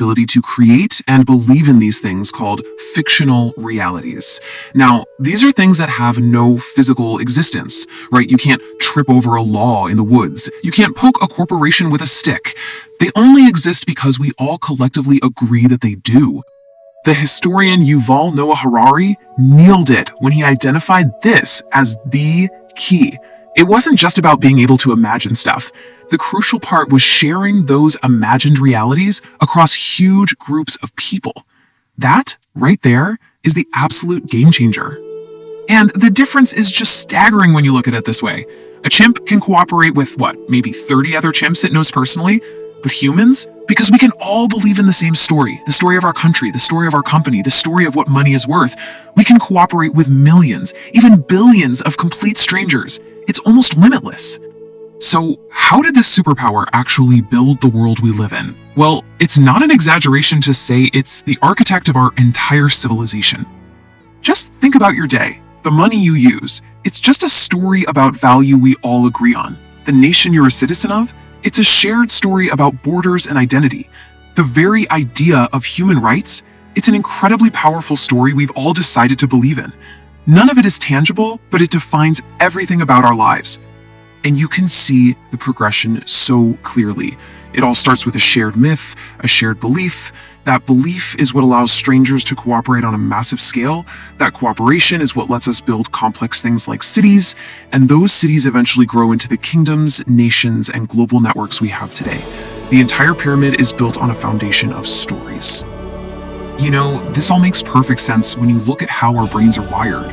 ability to create and believe in these things called fictional realities. Now, these are things that have no physical existence, right? You can't trip over a law in the woods. You can't poke a corporation with a stick. They only exist because we all collectively agree that they do. The historian Yuval Noah Harari nailed it when he identified this as the key. It wasn't just about being able to imagine stuff. The crucial part was sharing those imagined realities across huge groups of people. That, right there, is the absolute game changer. And the difference is just staggering when you look at it this way. A chimp can cooperate with, maybe 30 other chimps it knows personally? But humans? Because we can all believe in the same story, the story of our country, the story of our company, the story of what money is worth. We can cooperate with millions, even billions of complete strangers. It's almost limitless. So, how did this superpower actually build the world we live in? Well, it's not an exaggeration to say it's the architect of our entire civilization. Just think about your day, the money you use. It's just a story about value we all agree on. The nation you're a citizen of? It's a shared story about borders and identity. The very idea of human rights? It's an incredibly powerful story we've all decided to believe in. None of it is tangible, but it defines everything about our lives. And you can see the progression so clearly. It all starts with a shared myth, a shared belief. That belief is what allows strangers to cooperate on a massive scale. That cooperation is what lets us build complex things like cities, and those cities eventually grow into the kingdoms, nations, and global networks we have today. The entire pyramid is built on a foundation of stories. You know, this all makes perfect sense when you look at how our brains are wired.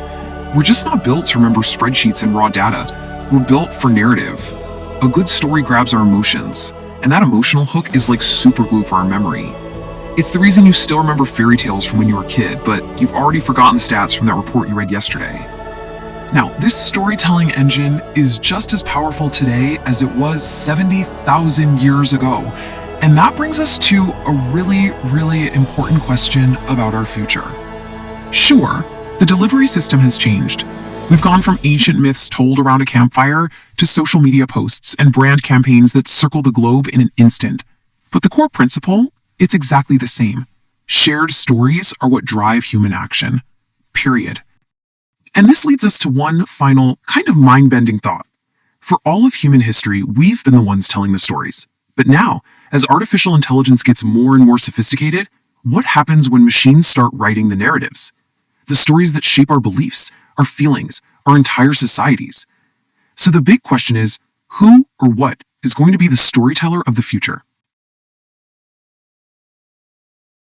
We're just not built to remember spreadsheets and raw data. We're built for narrative. A good story grabs our emotions, and that emotional hook is like super glue for our memory. It's the reason you still remember fairy tales from when you were a kid, but you've already forgotten the stats from that report you read yesterday. Now, this storytelling engine is just as powerful today as it was 70,000 years ago. And that brings us to a really, really important question about our future. Sure, the delivery system has changed. We've gone from ancient myths told around a campfire to social media posts and brand campaigns that circle the globe in an instant. But the core principle? It's exactly the same. Shared stories are what drive human action. Period. And this leads us to one final, kind of mind-bending thought. For all of human history, we've been the ones telling the stories. But now, as artificial intelligence gets more and more sophisticated, what happens when machines start writing the narratives? The stories that shape our beliefs, our feelings, our entire societies. So the big question is, who or what is going to be the storyteller of the future?